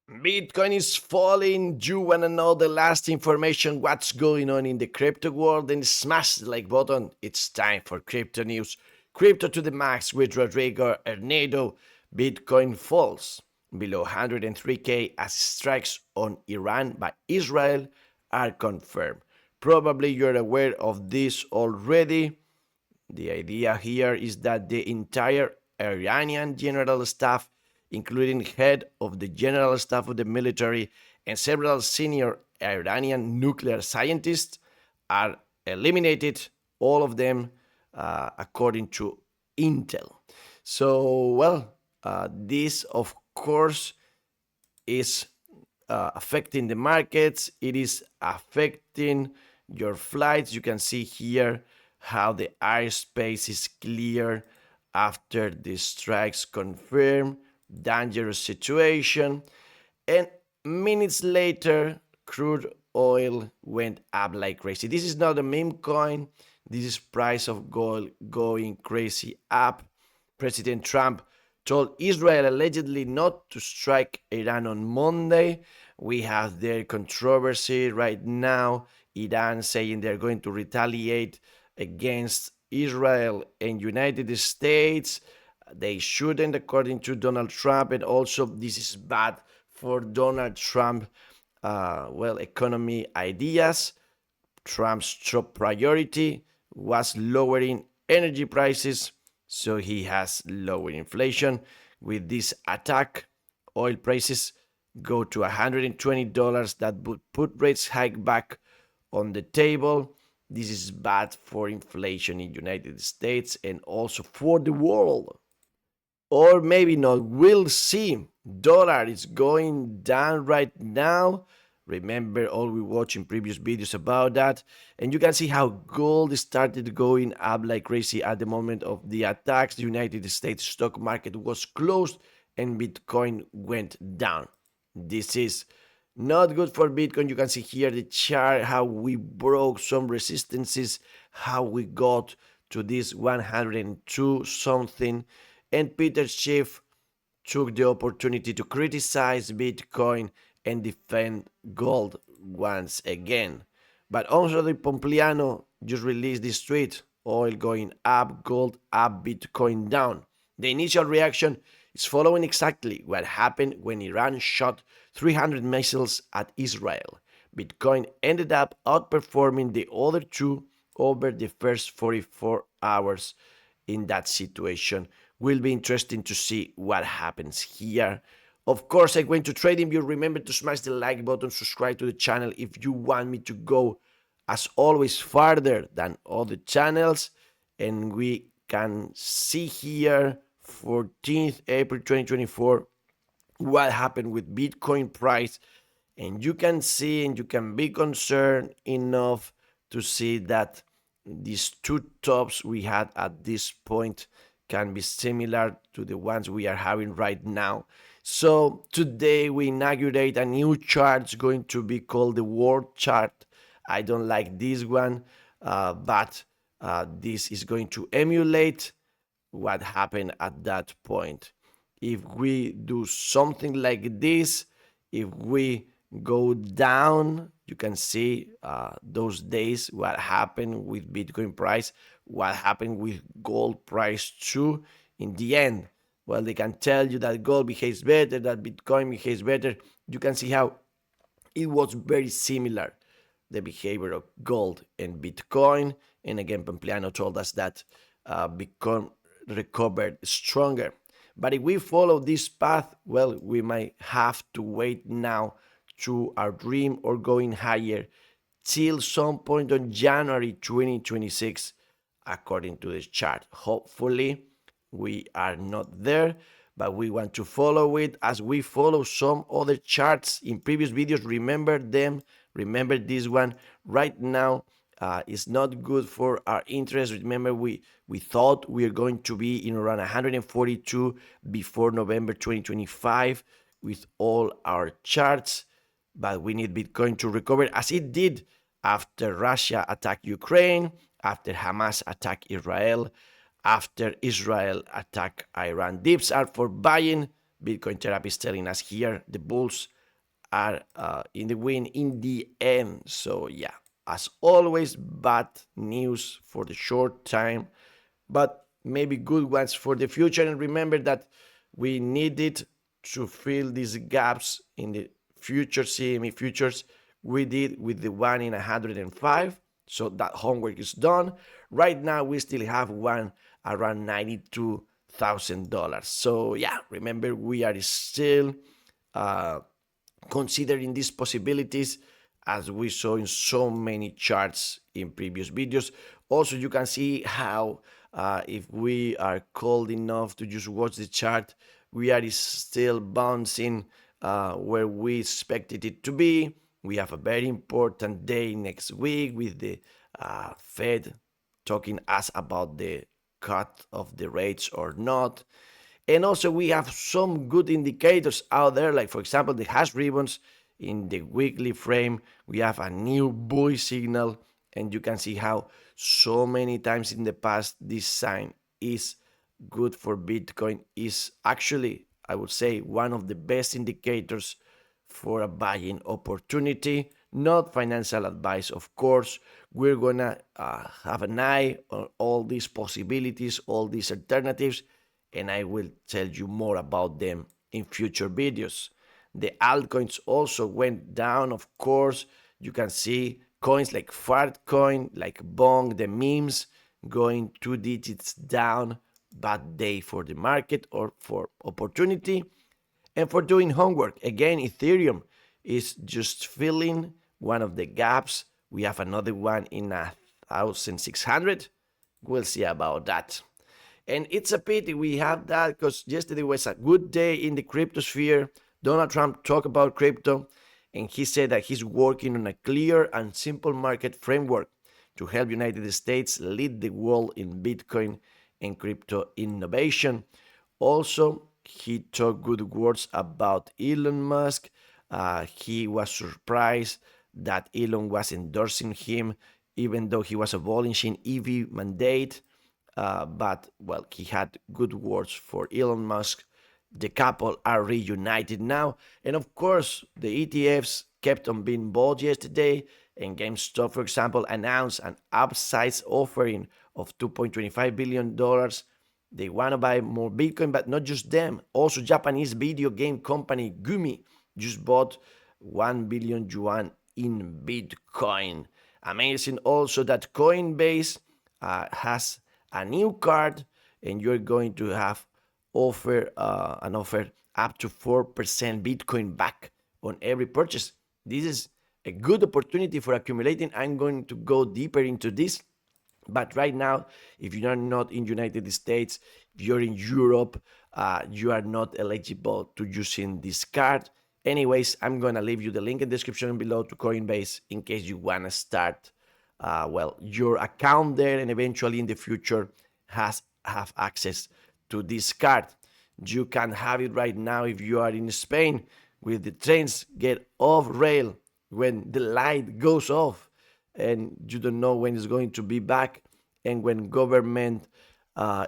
Bitcoin is falling. You want to know the last information, what's going on in the crypto world? Then smash the like button. It's time for Crypto News. Crypto to the max with Rodrigo Hernando. Bitcoin falls below 103K as strikes on Iran by Israel are confirmed. Probably you're aware of this already. The idea here is that the entire Iranian general staff, including head of the general staff of the military and several senior Iranian nuclear scientists, are eliminated, all of them, according to Intel. So, this, of course, is affecting the markets. It is affecting your flights. You can see here how the airspace is clear after the strikes confirmed. Dangerous situation. And minutes later, crude oil went up like crazy. This is not a meme coin. This is price of gold going crazy up. President Trump told Israel allegedly not to strike Iran on Monday. We have their controversy right now. Iran saying they're going to retaliate against Israel and United States. They shouldn't, according to Donald Trump, and also this is bad for Donald Trump. Economy ideas. Trump's top priority was lowering energy prices, so he has lower inflation. With this attack, oil prices go to $120. That would put rates hike back on the table. This is bad for inflation in United States and also for the world. Or maybe not. We'll see. Dollar is going down right now. Remember, all we watched in previous videos about that. And you can see how gold started going up like crazy at the moment of the attacks. The United States stock market was closed and Bitcoin went down. This is not good for Bitcoin. You can see here the chart, how we broke some resistances, how we got to this 102 something. And Peter Schiff took the opportunity to criticize Bitcoin and defend gold once again. But also the Pompliano just released this tweet: oil going up, gold up, Bitcoin down. The initial reaction is following exactly what happened when Iran shot 300 missiles at Israel. Bitcoin ended up outperforming the other two over the first 44 hours in that situation. Will be interesting to see what happens here. Of course, I'm going to TradingView. Remember to smash the like button, subscribe to the channel if you want me to go, as always, farther than other channels. And we can see here 14th April 2024 what happened with Bitcoin price. And you can see and you can be concerned enough to see that these two tops we had at this point can be similar to the ones we are having right now. So today we inaugurate a new chart. It's going to be called the world chart. I don't like this one, but this is going to emulate what happened at that point. If we do something like this, if we go down, you can see those days what happened with Bitcoin price, what happened with gold price too. In the end, well, they can tell you that gold behaves better, that Bitcoin behaves better. You can see how it was very similar, the behavior of gold and Bitcoin. And again, Pampliano told us that Bitcoin recovered stronger. But if we follow this path, well, we might have to wait now to our dream or going higher till some point on January 2026, according to this chart. Hopefully, we are not there, but we want to follow it as we follow some other charts in previous videos. Remember them. Remember this one. Right now, is not good for our interest. Remember, we thought we are going to be in around 142 before November 2025 with all our charts, but we need Bitcoin to recover as it did after Russia attacked Ukraine, after Hamas attacked Israel, after Israel attacked Iran. Dips are for buying. Bitcoin Therapy is telling us here the bulls are in the win in the end. So yeah, as always, bad news for the short time, but maybe good ones for the future. And remember that we needed to fill these gaps in the future CME futures. We did with the one in 105, so that homework is done. Right now, we still have one around $92,000. So yeah, remember we are still uh, considering these possibilities as we saw in so many charts in previous videos. Also, you can see how if we are cold enough to just watch the chart, we are still bouncing where we expected it to be. We have a very important day next week with the Fed talking us about the cut of the rates or not. And also we have some good indicators out there, like for example, the hash ribbons in the weekly frame. We have a new bullish signal, and you can see how so many times in the past this sign is good for Bitcoin is actually, I would say, one of the best indicators for a buying opportunity. Not financial advice, of course. We're gonna have an eye on all these possibilities, all these alternatives, and I will tell you more about them in future videos. The altcoins also went down, of course. You can see coins like Fartcoin, like Bong, the memes going 2 digits down. Bad day for the market or for opportunity. And for doing homework, again, Ethereum is just filling one of the gaps. We have another one in 1,600. We'll see about that. And it's a pity we have that because yesterday was a good day in the crypto sphere. Donald Trump talked about crypto, and he said that he's working on a clear and simple market framework to help United States lead the world in Bitcoin and crypto innovation. Also, he talked good words about Elon Musk. He was surprised that Elon was endorsing him, even though he was abolishing EV mandate. But well, he had good words for Elon Musk. The couple are reunited now, and of course, the ETFs kept on being bought yesterday. And GameStop, for example, announced an upsize offering of $2.25 billion. They want to buy more Bitcoin, but not just them. Also, Japanese video game company Gumi just bought 1 billion yuan in Bitcoin. Amazing also that Coinbase has a new card, and you're going to have an offer up to 4% Bitcoin back on every purchase. This is a good opportunity for accumulating. I'm going to go deeper into this. But right now, if you are not in United States, if you're in Europe, you are not eligible to using this card. Anyways, I'm going to leave you the link in the description below to Coinbase in case you want to start your account there, and eventually in the future have access to this card. You can have it right now if you are in Spain, with the trains get off rail when the light goes off and you don't know when it's going to be back, and when government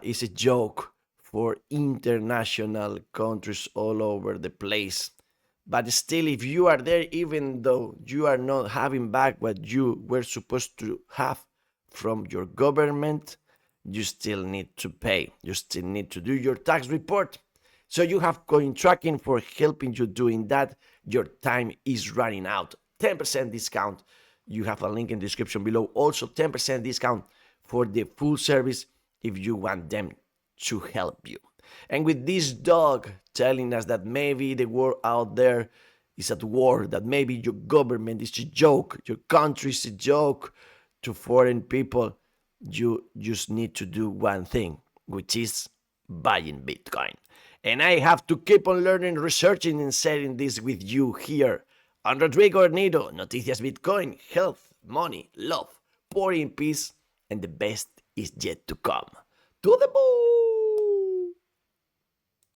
is a joke for international countries all over the place. But still, if you are there, even though you are not having back what you were supposed to have from your government, you still need to pay. You still need to do your tax report. So you have coin tracking for helping you doing that. Your time is running out. 10% discount. You have a link in the description below. Also 10% discount for the full service if you want them to help you. And with this dog telling us that maybe the world out there is at war, that maybe your government is a joke, your country is a joke to foreign people, you just need to do one thing, which is buying Bitcoin. And I have to keep on learning, researching, and sharing this with you here on Rodrigo Hornido, Noticias Bitcoin, health, money, love, power in peace, and the best is yet to come. To the moon!